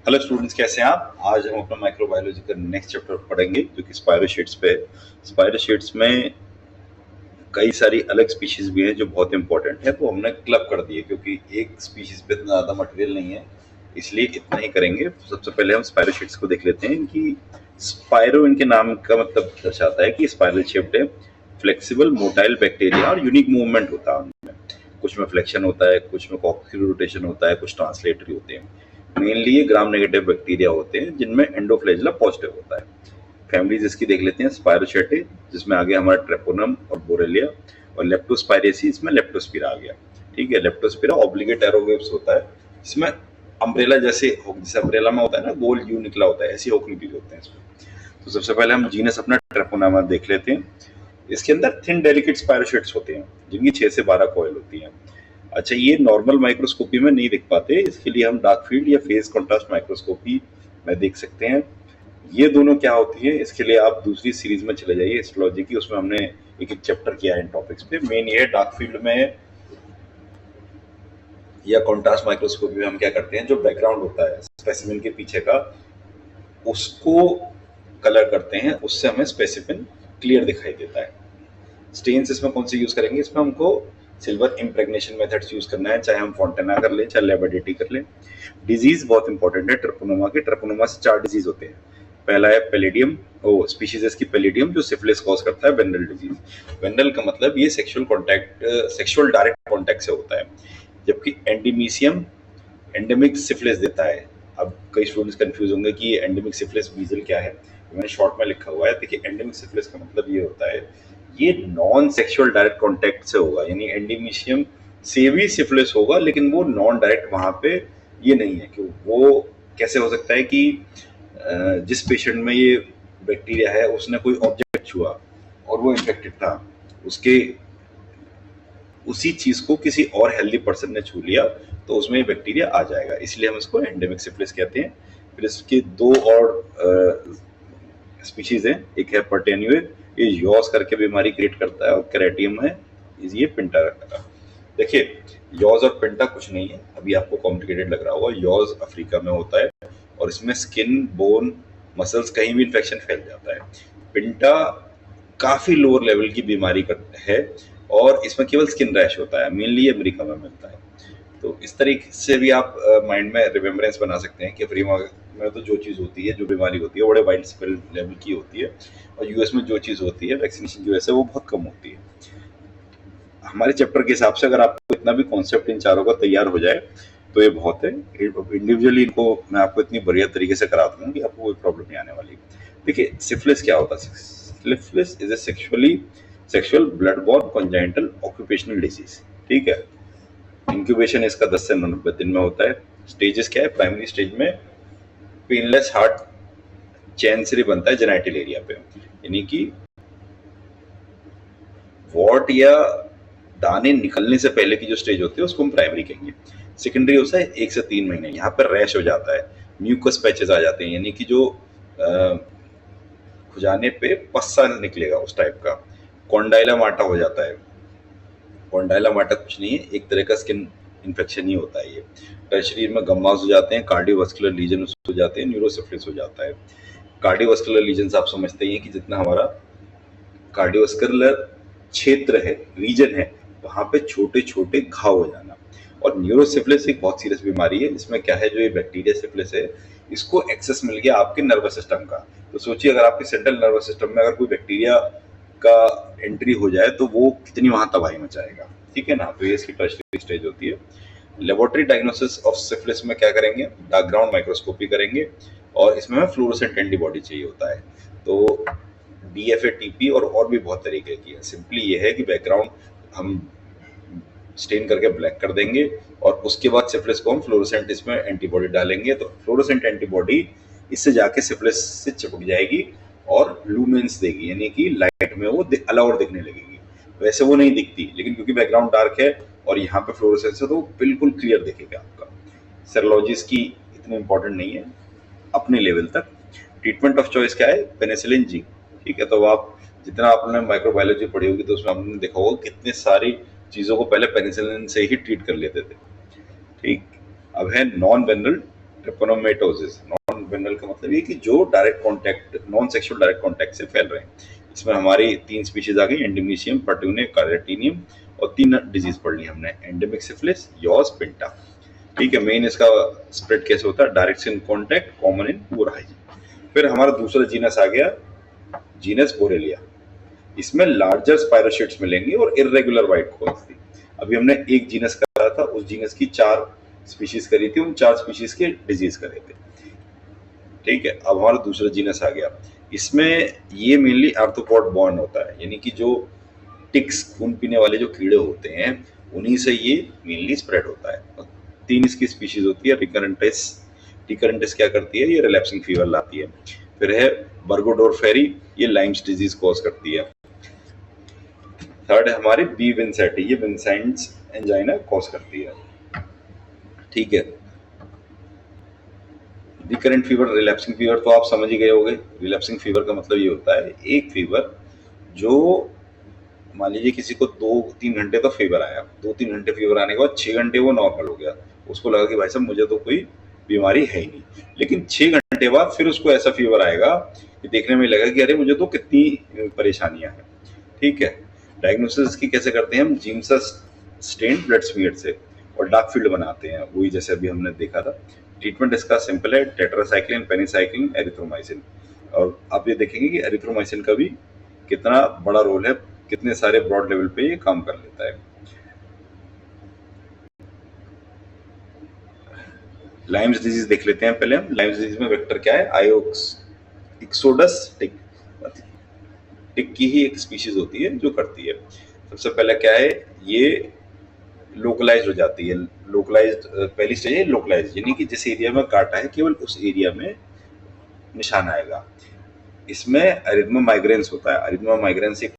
Hello students, कैसे हैं आप? आज हम अपना माइक्रोबायोलॉजी का नेक्स्ट चैप्टर पढ़ेंगे जो कि स्पायरोशीट्स पे है। स्पायरोशीट्स में कई सारी अलग स्पीशीज भी हैं जो बहुत इंपॉर्टेंट है, तो हमने क्लब कर दिए क्योंकि एक स्पीशीज पे इतना ज़्यादा मटेरियल नहीं है, इसलिए इतना ही करेंगे। सबसे पहले हम स्पायरोशीट्स को देख लेते हैं कि स्पायरो इनके नाम का मतलब दर्शाता है कि स्पायरल शेप्ड है, फ्लेक्सिबल मोटाइल बैक्टीरिया और यूनिक मूवमेंट होता है उनमें। कुछ में फ्लेक्शन होता है, कुछ में कॉक्सियल रोटेशन होता है, कुछ ट्रांसलेटरी होते हैं। मेनली ये ग्राम नेगेटिव बैक्टीरिया होते हैं जिनमें एंडोफ्लैजेला पॉजिटिव होता है। फैमिलीज इसकी देख लेते हैं। स्पायरोचेटे, जिसमें आ गया हमारा ट्रेपोनम और बोरेलिया, और लेप्टोस्पायरेसी, इसमें लेप्टोस्पिरा आ गया। ठीक है, लेप्टोस्पिरा ऑब्लिगेट एरोवेव्स होता है, इसमें अम्ब्रेला जैसे अम्ब्रेला में होता है ना, गोल यू निकला होता है, ऐसे होक निकले होते हैं इसमें। तो सबसे पहले हम जीनस अपना ट्रेपोनामा देख लेते हैं। इसके अंदर थिन डेलिकेट स्पायरोशेट्स होते हैं जिनकी 6 से 12 कॉइल होती हैं। अच्छा, ये नॉर्मल माइक्रोस्कोपी में नहीं दिख पाते, इसके लिए हम डार्क फील्ड या फेज कॉन्ट्रास्ट माइक्रोस्कोपी में देख सकते हैं। ये दोनों क्या होती है, इसके लिए आप दूसरी सीरीज में चले जाइए हिस्टोलॉजी की, उसमें हमने एक एक चैप्टर किया है इन टॉपिक्स पे। मेन ये है डार्क फील्ड में या कॉन्ट्रास्ट माइक्रोस्कोपी में हम क्या करते हैं, जो बैकग्राउंड होता है स्पेसिमेन के पीछे का, उसको कलर करते हैं, उससे हमें स्पेसिफिन क्लियर दिखाई देता है। स्टेन्स इसमें कौन से यूज करेंगे, इसमें हमको सिल्वर इम्प्रेगनेशन मेथड्स यूज करना है, चाहे हम फॉन्टेना कर लें चाहे लेबेडिटी कर लें। डिजीज बहुत इंपॉर्टेंट है ट्रेपोनोमा के। ट्रेपोनोमा से 4 डिजीज होते हैं। पहला है पेलिडियम, ओ स्पीशीज इसकी पेलिडियम, जो सिफिलिस कॉज करता है, वेनरल डिजीज। वेनरल का मतलब ये सेक्सुअल डायरेक्ट कॉन्टैक्ट से होता है। जबकि एंडीमीसियम एंडेमिक सिफिलिस देता है। अब कई स्टूडेंट्स कंफ्यूज होंगे कि एंडेमिक सिफिलिस मीजल क्या है, तो मैंने शॉर्ट में लिखा हुआ है। देखिए, एंडेमिक सिफिलिस का मतलब ये होता है, ये नॉन सेक्सुअल डायरेक्ट कॉन्टैक्ट से होगा, यानी एंडीमीशियम से भी सिफिलिस होगा, लेकिन वो नॉन डायरेक्ट वहां पे ये नहीं है। कि वो कैसे हो सकता है कि जिस पेशेंट में ये बैक्टीरिया है उसने कोई ऑब्जेक्ट छुआ और वो इन्फेक्टेड था, उसके उसी चीज को किसी और हेल्दी पर्सन ने छू लिया तो उसमें ये बैक्टीरिया आ जाएगा, इसलिए हम इसको एंडेमिक सिफिलिस कहते हैं। फिर इसके दो और स्पीशीज हैं, एक है पर्टेन्यूए, ये यॉस करके बीमारी क्रिएट करता है, और कैरेटियम है, ये पिंटा रखता है। देखिए, यॉज और पिंटा कुछ नहीं है, अभी आपको कॉम्प्लिकेटेड लग रहा होगा। यॉज अफ्रीका में होता है और इसमें स्किन, बोन, मसल्स कहीं भी इन्फेक्शन फैल जाता है। पिंटा काफी लोअर लेवल की बीमारी है और इसमें केवल स्किन रैश होता है, मेनली अमेरिका में मिलता है। तो इस तरीके से भी आप माइंड में रिमेम्बरेंस बना सकते हैं कि अफ्रीका में तो जो चीज़ होती है, जो बीमारी होती है, बड़े वाइड स्प्रेड लेवल की होती है, और यूएस में जो चीज़ होती है वैक्सीनेशन की वजह से वो बहुत कम होती है। हमारे चैप्टर के हिसाब से अगर आपको इतना भी कॉन्सेप्ट इन चारों का तैयार हो जाए तो ये बहुत है। इंडिविजुअली इनको मैं आपको इतनी बढ़िया तरीके से करा दूंगा कि आपको कोई प्रॉब्लम नहीं आने वाली। देखिए, सिफिलिस क्या होता है? Syphilis is a sexual blood born congenital occupational disease. ठीक है, इंक्यूबेशन इसका 10 से 90 दिन में होता है। स्टेजेस क्या है? प्राइमरी स्टेज में पेनलेस हार्ट चैन से बनता है जेनाइटल एरिया पे, यानी कि वॉट या दाने निकलने से पहले की जो स्टेज होती है उसको हम प्राइमरी कहेंगे। सेकेंडरी होता है 1 से 3 महीने, यहाँ पर रैश हो जाता है, म्यूकस पैचेस आ जाते हैं, यानी कि जो खुजाने पे पस्सा निकलेगा उस टाइप का। कॉन्डाइला माटा हो जाता है। कॉन्डाइला माटा कुछ नहीं है, एक तरह का स्किन इन्फेक्शन ही होता है ये। शरीर में गम्मास हो जाते हैं, कार्डियोवास्कुलर लीजन हो जाते हैं, न्यूरोसिफिलिस हो जाता है। कार्डियोवास्कुलर लीजन आप समझते ही हैं कि जितना हमारा कार्डियोवास्कुलर क्षेत्र है, रीजन है, वहां पे छोटे छोटे घाव हो जाना। और न्यूरोसिफिलिस एक बहुत सीरियस बीमारी है। इसमें क्या है, जो ये बैक्टीरिया सिफिलिस है, इसको एक्सेस मिल गया आपके नर्वस सिस्टम का। तो सोचिए, अगर आपके सेंट्रल नर्वस सिस्टम में अगर कोई बैक्टीरिया का एंट्री हो जाए तो वो कितनी वहां तबाही मचाएगा। ठीक है ना, तो ये इसकी टर्शरी स्टेज होती है। लेबोरेटरी डायग्नोसिस ऑफ सिफिलिस में क्या करेंगे, डार्क ग्राउंड माइक्रोस्कोपी करेंगे, और इसमें हमें फ्लोरोसेंट एंटीबॉडी चाहिए होता है। तो डीएफए-टीपी और भी बहुत तरीके की है। सिंपली ये है कि बैकग्राउंड हम स्टेन करके ब्लैक कर देंगे और उसके बाद सिफिलिस को हम फ्लोरोसेंट इसमें एंटीबॉडी डालेंगे, तो फ्लोरोसेंट एंटीबॉडी इससे जाके सिफिलिस से चिपक जाएगी और लूमेंस देगी, यानी कि लाइट में वो अलाउड दिखने लगेगी। वैसे वो नहीं दिखती, लेकिन क्योंकि बैकग्राउंड डार्क है और यहाँ पे फ्लोरोसेंस है तो बिल्कुल क्लियर दिखेगा आपका। सेरोलॉजिस की इतनी इंपॉर्टेंट नहीं है अपने लेवल तक। ट्रीटमेंट ऑफ चॉइस क्या है? Penicillin G. ठीक है, तो आप जितना आपने माइक्रोबायोलॉजी पढ़ी होगी तो उसमें आपने देखा होगा कितनी सारी चीज़ों को पहले पेनिसिलिन से ही ट्रीट कर लेते थे। ठीक, अब है नॉन वेनरल ट्रिपनोमेटोसिस, नॉन वेनरल का मतलब ये कि जो direct contact, non sexual direct contact से फैल रहे हैं। इसमें हमारी 3 स्पीशीज आ गई, एंडेमिशियम, पर्टूनिया, कैरेटिनियम, और 3 डिजीज पढ़ ली हमने, एंडेमिक सिफिलिस, यॉस, पिंटा। ठीक है, मेन इसका स्प्रेड कैसे होता है, direct in contact, common in poor hygiene. फिर हमारा दूसरा जीनस आ गया, जीनस बोरेलिया। इसमें लार्जर स्पाइरोशीट्स मिलेंगी और इर्रेगुलर व्हाइट कोन्स थी। अभी हमने एक जीनस करा था, उस जीनस की 4 स्पीशीज करी थी, उन 4 स्पीशीज के डिजीज करे थे। ठीक है, अब हमारा दूसरा जीनस आ गया। इसमें ये मेनली आर्थ्रोपॉड बॉर्न होता है, यानी कि जो टिक्स, खून पीने वाले जो कीड़े होते हैं, उन्हीं से ये मेनली स्प्रेड होता है। 3 इसकी स्पीशीज होती है, रिकरेंटिस। रिकरेंटिस क्या करती है, ये रिलैप्सिंग फीवर लाती है। फिर है बर्गोडोरफेरी, ये लाइम्स डिजीज कॉज करती है। थर्ड है हमारी बी विंसेंटी, ये विंसेंट्स एंजाइना कॉज करती है। ठीक है, रिकरेंट फीवर, रिलैप्सिंग फीवर तो आप समझ ही गए होंगे। रिलैप्सिंग फीवर का मतलब ये होता है एक फीवर जो, मान लीजिए किसी को 2-3 घंटे तो फीवर आया, 2-3 घंटे फीवर आने के बाद 6 घंटे वो नॉर्मल हो गया, उसको लगा कि भाई साहब मुझे तो कोई बीमारी है ही नहीं। लेकिन 6 घंटे बाद फिर उसको ऐसा फीवर आएगा कि देखने में लगेगा कि अरे मुझे तो कितनी परेशानियां हैं। ठीक है, डायग्नोसिस की कैसे करते हैं हम, जीमसा स्टेन ब्लड स्मीयर से, और डार्क फील्ड बनाते हैं, वही जैसे अभी हमने देखा था। ट्रीटमेंट इसका सिंपल है, टेट्रासाइक्लिन, पेनिसाइक्लिन, एरिथ्रोमाइसिन। और आप ये देखेंगे कि एरिथ्रोमाइसिन का भी कितना बड़ा रोल है, कितने सारे ब्रॉड लेवल पे ये काम कर लेता है। लाइम्स डिजीज देख लेते हैं पहले हम। लाइम्स डिजीज में वेक्टर क्या है, आयोक्स इक्सोडस टिक, टिक की ही एक स्पीशीज होती है जो करती है। सबसे पहले क्या है, ये लोकलाइज हो जाती है। लोकलाइज पहली स्टेज है लोकलाइज, यानी कि जिस एरिया में काटा है केवल उस एरिया में निशान आएगा। इसमें अरिथ्मा माइग्रेंस होता है। अरिथ्मा माइग्रेंस एक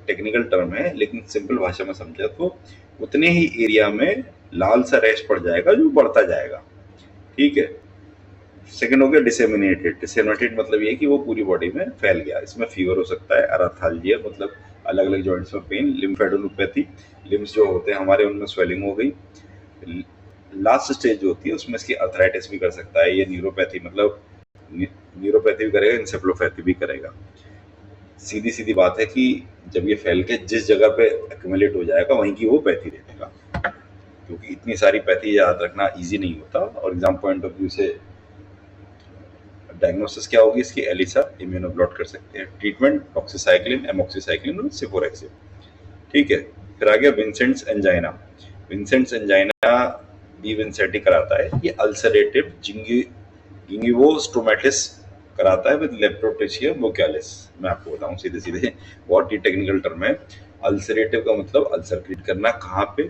टेक्निकल टर्म है, लेकिन सिंपल भाषा में समझा तो उतने ही एरिया में लाल सा रैश पड़ जाएगा जो बढ़ता जाएगा। ठीक है, सेकंड हो गया डिसेमिनेटेड। डिसेमिनेटेड मतलब ये कि वो पूरी बॉडी में फैल गया। इसमें फीवर हो सकता है, अराथाल्जिया मतलब अलग अलग जॉइंट्स में पेन, लिम्फेडोनोपैथी, लिम्स जो होते हैं हमारे उनमें स्वेलिंग हो गई। लास्ट स्टेज जो होती है उसमें इसकी अर्थराइटिस भी कर सकता है, ये न्यूरोपैथी मतलब न्यूरोपैथी भी करेगा, इंसेफ्लोपैथी भी करेगा। सीधी सीधी बात है कि जब ये फैल के जिस जगह पे एक्यूमुलेट हो जाएगा वहीं की वो पैथी दे देगा, क्योंकि इतनी सारी पैथी याद रखना इजी नहीं होता। और एग्जाम पॉइंट ऑफ व्यू से डायग्नोसिस क्या होगी इसकी, एलिसा, इम्यूनोब्लॉट कर सकते हैं। ट्रीटमेंट डॉक्सीसाइक्लिन, एमोक्सीसाइक्लिन और सिफोरेक्सिन। ठीक है, फिर आ गया विंसेंट्स एंजाइना। विंसेंट्स एंजाइना बी विंसेंटी कराता है, ये अल्सरेटिव जिंगिवोस्टोमेटिस कराता है विद लेप्टोप्टेशिया वोकैलिस। मैं आपको बताऊं सीधे सीधे, बहुत ही टेक्निकल टर्म है। अल्सरेटिव का मतलब अल्सर क्रिएट करना, कहाँ पे,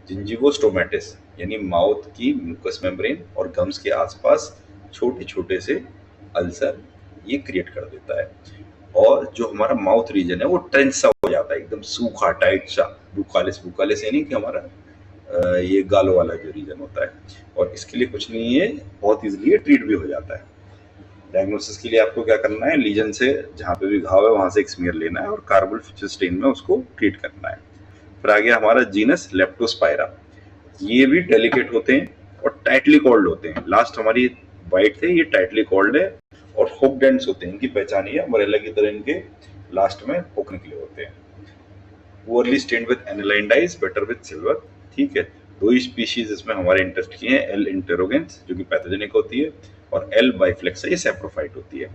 जिंजिवोस्टोमेटिस यानी माउथ की म्यूकस मेम्ब्रेन और गम्स के आसपास छोटे छोटे से अल्सर ये क्रिएट कर देता है। और जो हमारा माउथ रीजन है वो टेंस सा हो जाता है, एकदम सूखा टाइट सा, बुकालिस। बुकालिस यानी कि हमारा ये गालों वाला जो रीजन होता है। और इसके लिए कुछ नहीं है, बहुत इजीली ये ट्रीट भी हो जाता है। डायग्नोसिस के लिए आपको क्या करना है, लीजन से जहाँ पे भी घाव है वहां से एक स्मीयर लेना है और कार्बल फिचर स्टेन में उसको ट्रीट करना है। फिर आ गया हमारा जीनस लेप्टोस्पायरा। ये भी डेलिकेट होते हैं और टाइटली कॉल्ड होते हैं। लास्ट हमारी वाइट थे, ये टाइटली कॉल्ड है और हुक डेंट्स होते हैं। इनकी पहचान ये अम्ब्रेला की तरह इनके लास्ट में हुक निकले होते हैं। Poorly stained with aniline dyes, better with silver. ठीक है, 2 स्पीशीज इसमें हमारे इंटरेस्ट की हैं, एल इंटेरोगेंस जो कि पैथोजेनिक होती है, और एल बाइफ्लेक्सा ये सैप्रोफाइट होती है।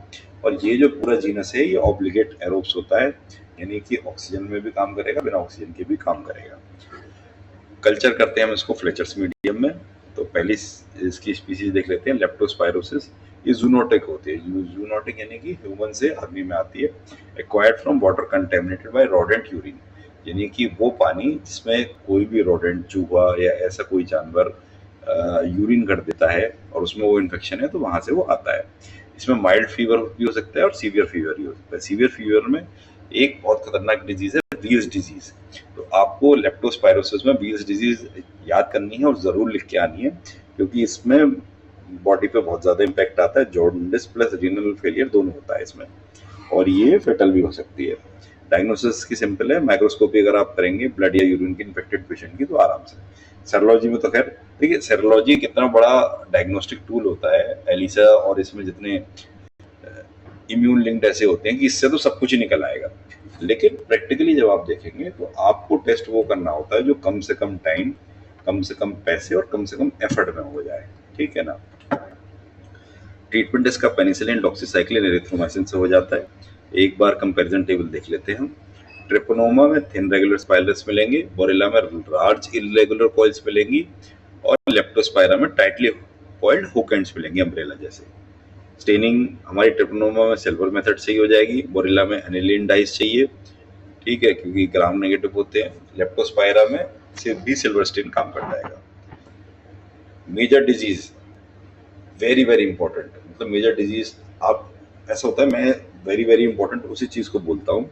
और ये जो पूरा जीनस है ये ऑब्लिगेट एरोब्स होता है, यानी कि ऑक्सीजन में भी काम करेगा, बिना ऑक्सीजन के भी काम करेगा। कल्चर करते हैं हम इसको फ्लेचर्स मीडियम में। तो पहली इसकी स्पीसीज देख लेते हैं, लेप्टोस्पायरोसिस। ये जूनोटिक होती है। जूनोटिक यानी कि ह्यूमन से आदमी में आती है। Acquired from water contaminated by rodent urine, यानी कि वो पानी जिसमें कोई भी रोडेंट, चूहा या ऐसा कोई जानवर यूरिन कर देता है और उसमें वो इन्फेक्शन है तो वहां से वो आता है। इसमें माइल्ड फीवर भी हो सकता है और सीवियर फीवर भी हो सकता है। सीवियर फीवर में एक बहुत खतरनाक डिजीज है, वील्स डिजीज। तो आपको लेप्टोस्पायरोसिस में वील्स डिजीज याद करनी है और जरूर लिख के आनी है, क्योंकि इसमें बॉडी पे बहुत ज्यादा इम्पैक्ट आता है। जॉन्डिस प्लस रीनल फेलियर दोनों होता है इसमें, और ये फेटल भी हो सकती है। डायग्नोसिस की सिंपल है, माइक्रोस्कोपी अगर आप करेंगे ब्लड या यूरिन की इन्फेक्टेड पेशेंट की तो आराम से। सेरोलॉजी में तो खैर देखिए, सेरोलॉजी कितना बड़ा डायग्नोस्टिक टूल होता है एलिसा, और इसमें जितने इम्यून लिंक्ड ऐसे होते हैं कि इससे तो सब कुछ ही निकल आएगा, लेकिन प्रैक्टिकली जब आप देखेंगे तो आपको टेस्ट वो करना होता है जो कम से कम टाइम, कम से कम पैसे और कम से कम एफर्ट में हो जाए, ठीक है ना। ट्रीटमेंट इसका पेनिसिलिन, डॉक्सीसाइक्लिन, एरिथ्रोमाइसिन से हो जाता है। एक बार कंपैरिजन टेबल देख लेते हैं हम। ट्रिपोनोमा में थिन रेगुलर स्पाइरल्स मिलेंगे, बोरेला में लार्ज इरेगुलर कॉइल्स मिलेंगी, और लेप्टोस्पायरा में टाइटली कॉइल्ड हुक एंड्स मिलेंगे अम्ब्रेला जैसे। स्टेनिंग हमारी ट्रिपोनोमा में सिल्वर मेथड से ही हो जाएगी, बोरेला में एनिलीन डाइस चाहिए, ठीक है, क्योंकि ग्राम नेगेटिव होते हैं। लेप्टोस्पायरा में सिर्फ भी सिल्वर स्टेन काम कर जाएगा। Major disease very very important, मतलब मेजर डिजीज आप, ऐसा होता है मैं वेरी वेरी इंपॉर्टेंट उसी चीज को बोलता हूँ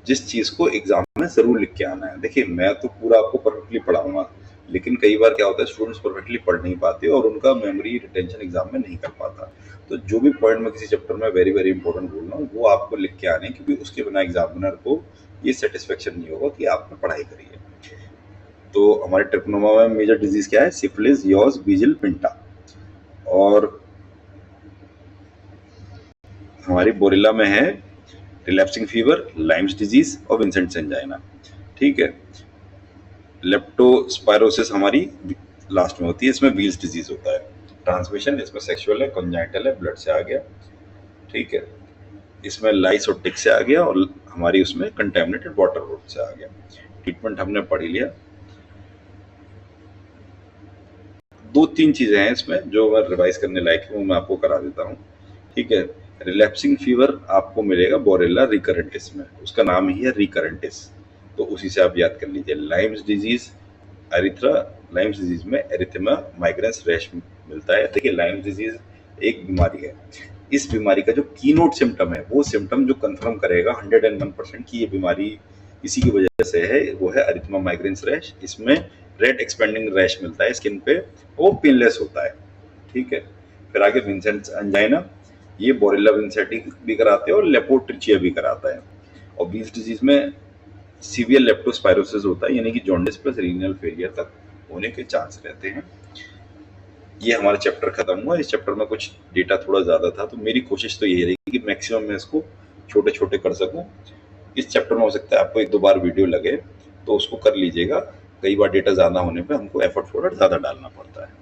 जिस चीज को एग्जाम में जरूर लिख के आना है। देखिए मैं तो पूरा आपको परफेक्टली पढ़ाऊंगा, लेकिन कई बार क्या होता है स्टूडेंट्स परफेक्टली पढ़ नहीं पाते और उनका मेमोरी रिटेंशन एग्जाम में नहीं कर पाता। तो जो भी पॉइंट मैं किसी चैप्टर में वेरी वेरी इंपॉर्टेंट बोल रहा हूँ वो आपको लिख के आने, क्योंकि उसके बिना एग्जामिनर को ये सेटिस्फेक्शन नहीं होगा कि आपने पढ़ाई करी है। तो हमारे ट्रिपनोमा में मेजर डिजीज क्या है? Syphilis, yaws, bejel, pinta. और हमारी बोरिला में है रिलैप्सिंग फीवर, लाइम्स डिजीज और विंसेंट एंजाइना, ठीक है। लेप्टोस्पायरोसिस हमारी लास्ट में होती है, इसमें व्हील्स डिजीज होता है। ट्रांसमिशन इसमें सेक्सुअल है, कॉन्जाइटल है, ब्लड से आ गया, ठीक है। इसमें लाइस और टिक से आ गया, और हमारी उसमें कंटेमिनेटेड वाटर रोड से आ गया। ट्रीटमेंट हमने पढ़ लिया। दो तीन चीजें हैं इसमें जो मैं रिवाइज करने लायक है, वो मैं आपको करा देता हूँ, ठीक है। रिलैप्सिंग फीवर आपको मिलेगा बोरेला रिकरेंटिस में, उसका नाम ही है रिकरेंटिस, तो उसी से आप याद कर लीजिए। लाइम्स डिजीज एरिथ्रा, लाइम्स डिजीज में एरिथेमा माइग्रेंस रैश मिलता है। देखिए लाइम्स डिजीज एक बीमारी है, इस बीमारी का जो कीनोट सिम्टम है, वो सिम्टम जो कंफर्म करेगा 101% की ये बीमारी इसी की वजह से है, वो है एरिथेमा माइग्रेंस रैश। इसमें रेड एक्सपेंडिंग रैश मिलता है स्किन पे, वो पेनलेस होता है, ठीक है। फिर आगे विंसेंट एंजाइना, ये बोरेला विंसेंटी भी कराते हैं और लेपोट्रिचिया भी कराता है। और बीज डिजीज में सीवियर लेप्टोस्पायरोसिस होता है, यानी कि जॉन्डिस प्लस रीनल फेलियर तक होने के चांस रहते हैं। ये हमारा चैप्टर खत्म हुआ। इस चैप्टर में कुछ डेटा थोड़ा ज़्यादा था, तो मेरी कोशिश तो यही रहेगी कि मैक्सिमम मैं इसको छोटे छोटे कर सकूं। इस चैप्टर में हो सकता है आपको एक दो बार वीडियो लगे, तो उसको कर लीजिएगा। कई बार डेटा ज़्यादा होने पे हमको एफर्ट थोड़ा ज़्यादा डालना पड़ता है।